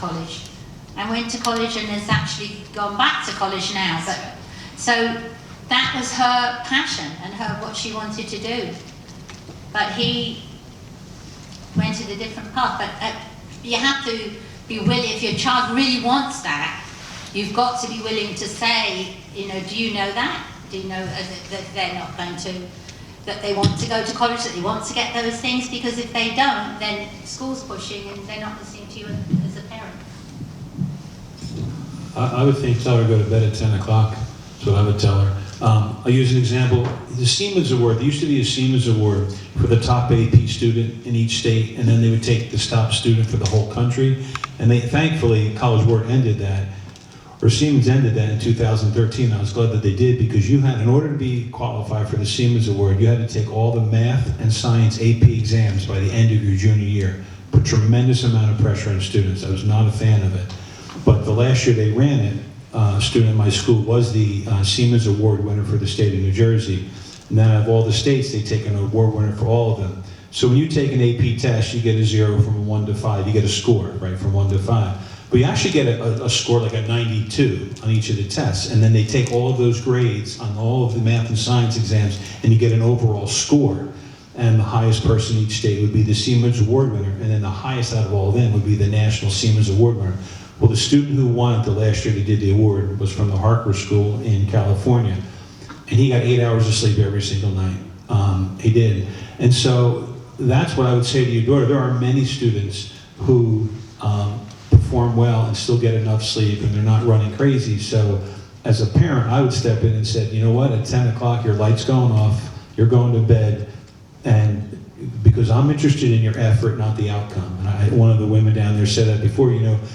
college, and went to college and has actually gone back to college now. But so that was her passion and what she wanted to do. But he went in a different path. But you have to be willing, if your child really wants that, you've got to be willing to say, do you know that? Do you know that they're not going to, that they want to go to college, that they want to get those things? Because if they don't, then school's pushing and they're not listening to you as a parent. I would tell her to go to bed at 10 o'clock. That's what I would tell her. I'll use an example. The Siemens Award, there used to be a Siemens Award for the top AP student in each state, and then they would take the top student for the whole country. And thankfully, College Board ended that, or Siemens ended that in 2013. I was glad that they did, because in order to be qualified for the Siemens Award, you had to take all the math and science AP exams by the end of your junior year. Put tremendous amount of pressure on students. I was not a fan of it. But the last year they ran it, a student in my school was the Siemens Award winner for the state of New Jersey. And then out of all the states, they take an award winner for all of them. So when you take an AP test, you get a 0 from 1 to 5. You get a score, right, from 1 to 5. But you actually get a score like a 92 on each of the tests. And then they take all of those grades on all of the math and science exams, and you get an overall score. And the highest person in each state would be the Siemens Award winner. And then the highest out of all of them would be the National Siemens Award winner. Well, the student who won it the last year they did the award was from the Harper School in California. And he got 8 hours of sleep every single night. He did. And so that's what I would say to your daughter. There are many students who perform well and still get enough sleep, and they're not running crazy. So as a parent, I would step in and say, you know what, at 10 o'clock your light's going off, you're going to bed, and because I'm interested in your effort, not the outcome. And one of the women down there said that before,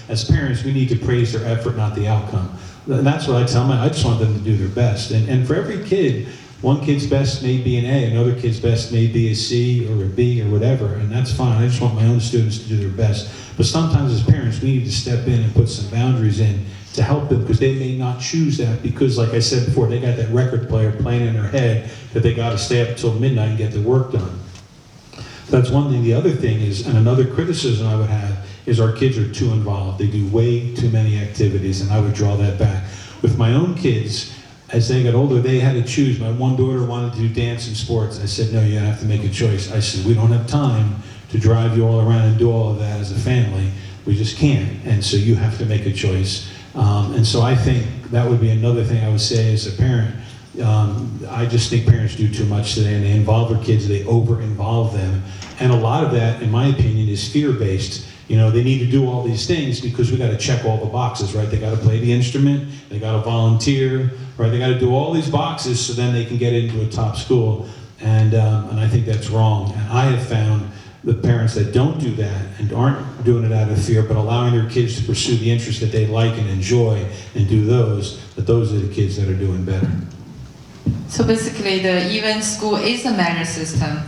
as parents, we need to praise their effort, not the outcome. And that's what I tell them. I just want them to do their best. And for every kid, one kid's best may be an A, another kid's best may be a C or a B or whatever, and that's fine. I just want my own students to do their best. But sometimes as parents, we need to step in and put some boundaries in to help them, because they may not choose that because, like I said before, they got that record player playing in their head that they got to stay up until midnight and get their work done. That's one thing. The other thing is, and another criticism I would have, is our kids are too involved. They do way too many activities, and I would draw that back. With my own kids, as they got older, they had to choose. My one daughter wanted to do dance and sports. I said, no, you have to make a choice. I said, we don't have time to drive you all around and do all of that as a family. We just can't. And so you have to make a choice. And so I think that would be another thing I would say as a parent. I just think parents do too much today, and they involve their kids, they over-involve them. And a lot of that, in my opinion, is fear-based. They need to do all these things because we got to check all the boxes, right? They got to play the instrument, they got to volunteer, right? They got to do all these boxes so then they can get into a top school. And I think that's wrong. And I have found the parents that don't do that and aren't doing it out of fear, but allowing their kids to pursue the interests that they like and enjoy and do those are the kids that are doing better. So basically, even school is a measure system,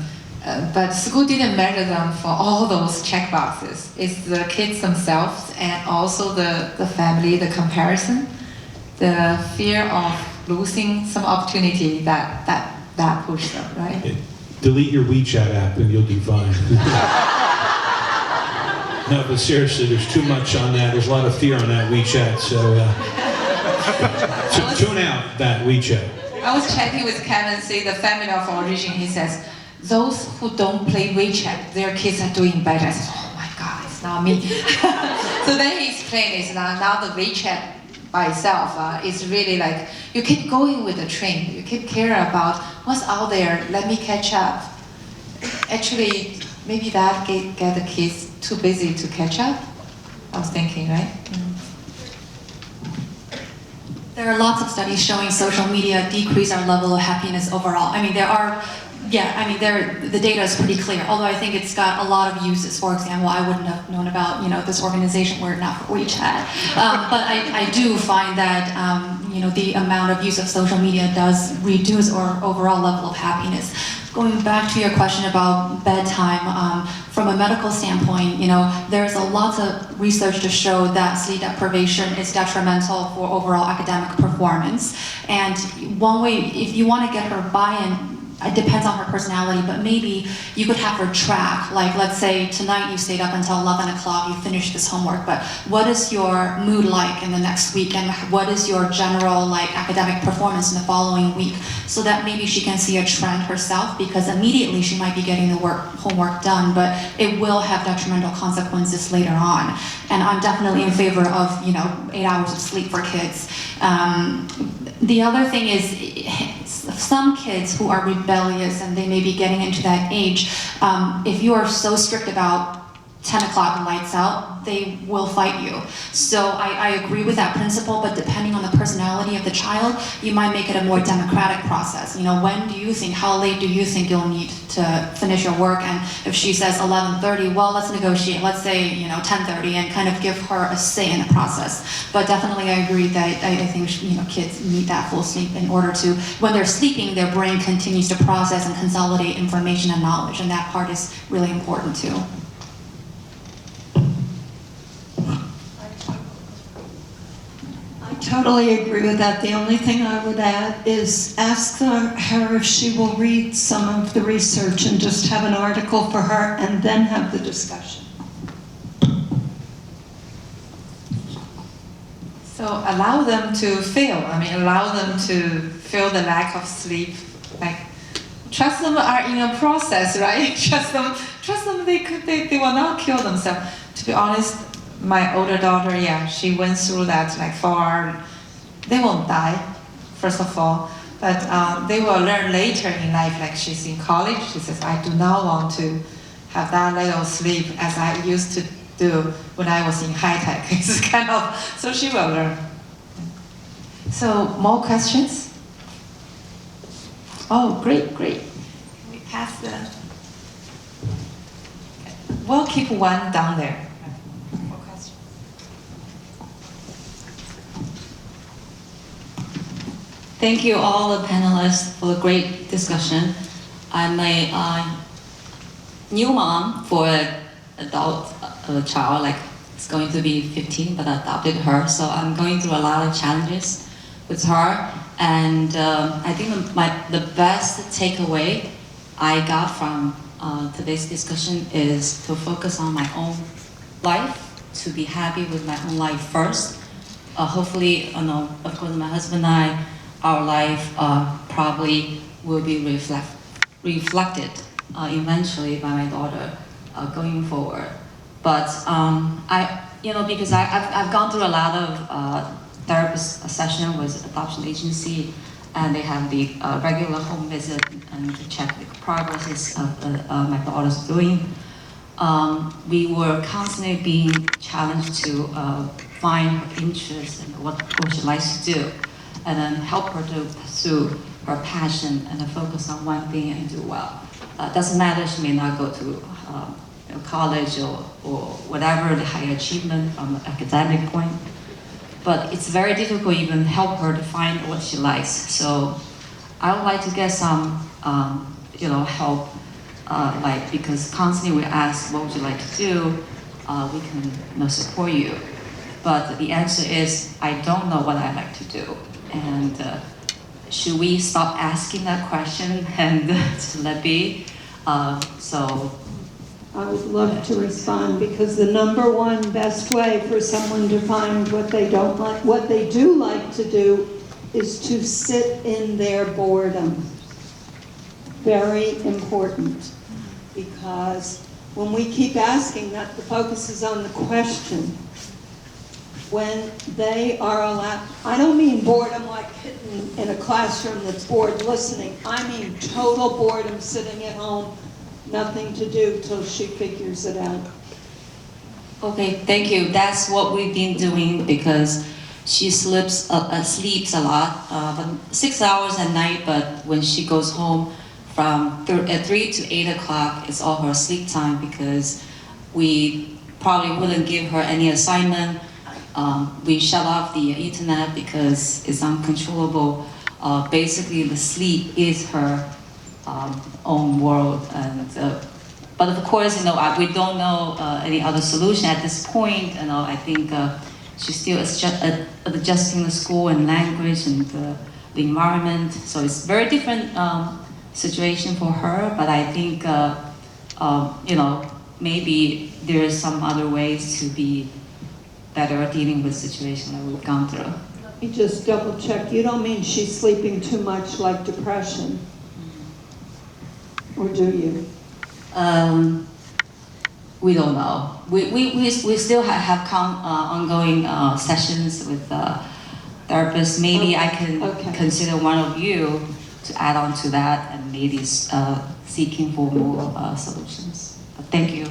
but school didn't measure them for all those check boxes. It's the kids themselves and also the family, the comparison, the fear of losing some opportunity that pushed them, right? Okay. Delete your WeChat app and you'll do fine. No, but seriously, there's too much on that. There's a lot of fear on that WeChat, so tune out that WeChat. I was chatting with Kevin, say the family of origin. He says, those who don't play WeChat, their kids are doing better. I said, oh my God, it's not me. So then he explained, it's now the WeChat by itself is really like, you keep going with the trend. You keep caring about what's out there, let me catch up. Actually, maybe that get the kids too busy to catch up. I was thinking, right? There are lots of studies showing social media decrease our level of happiness overall. I mean, the data is pretty clear, although I think it's got a lot of uses. For example, I wouldn't have known about, this organization were it not for WeChat. But I do find that, the amount of use of social media does reduce our overall level of happiness. Going back to your question about bedtime, from a medical standpoint, there's a lot of research to show that sleep deprivation is detrimental for overall academic performance. And one way, if you want to get her buy-in it depends on her personality, but maybe you could have her track, like let's say tonight you stayed up until 11 o'clock, you finished this homework, but what is your mood like in the next week, and what is your general like academic performance in the following week, so that maybe she can see a trend herself, because immediately she might be getting the homework done, but it will have detrimental consequences later on. And I'm definitely in favor of 8 hours of sleep for kids. The other thing is, some kids who are rebellious and they may be getting into that age, if you are so strict about 10 o'clock lights out, they will fight you. So I agree with that principle, but depending on the personality of the child, you might make it a more democratic process. When do you think, how late do you think you'll need to finish your work? And if she says 11:30, well, let's negotiate, let's say 10:30, and kind of give her a say in the process. But definitely I agree that I think kids need that full sleep in order to, when they're sleeping, their brain continues to process and consolidate information and knowledge, and that part is really important too. I totally agree with that. The only thing I would add is ask her if she will read some of the research and just have an article for her and then have the discussion. So allow them to feel. Allow them to feel the lack of sleep. Like, trust them are in a process, right? Trust them. They will not kill themselves. To be honest, my older daughter, she went through that like 4 hours. They won't die, first of all, but they will learn later in life. Like she's in college, she says, I do not want to have that little sleep as I used to do when I was in high tech. It's kind of, so she will learn. So more questions? Oh, great. Can we pass the? We'll keep one down there. Thank you all the panelists for a great discussion. I'm a new mom for an adult child, like it's going to be 15, but I adopted her. So I'm going through a lot of challenges with her. And I think the best takeaway I got from today's discussion is to focus on my own life, to be happy with my own life first. Hopefully, of course, my husband and I, our life probably will be reflected eventually by my daughter going forward. But because I've gone through a lot of therapist session with adoption agency, and they have the regular home visit and to check the progress of my daughter's doing. We were constantly being challenged to find her interests and what she likes to do, and then help her to pursue her passion and then focus on one thing and do well. Doesn't matter, she may not go to college or whatever the higher achievement from an academic point, but it's very difficult even help her to find what she likes. So I would like to get some help, because constantly we ask, what would you like to do? We can support you. But the answer is, I don't know what I like to do. And should we stop asking that question and just let be? I would love to respond, because the number one best way for someone to find what they don't like, what they do like to do, is to sit in their boredom. Very important, because when we keep asking that, the focus is on the question. When they are allowed, I don't mean boredom like in a classroom that's bored listening. I mean total boredom, sitting at home, nothing to do till she figures it out. Okay, thank you. That's what we've been doing, because she sleeps a lot, but 6 hours at night, but when she goes home from 3 to 8 o'clock, it's all her sleep time, because we probably wouldn't give her any assignment. We shut off the internet because it's uncontrollable. Basically, the sleep is her own world. But of course, we don't know any other solution at this point. I think she's still adjusting the school and language and the environment. So it's very different situation for her, but I think, you know, maybe there are some other ways to be better dealing with situation that we've gone through. Let me just double check. You don't mean she's sleeping too much like depression? Or do you? We don't know. We still have ongoing sessions with therapists. Maybe I can consider one of you to add on to that and maybe seeking for more solutions. But thank you.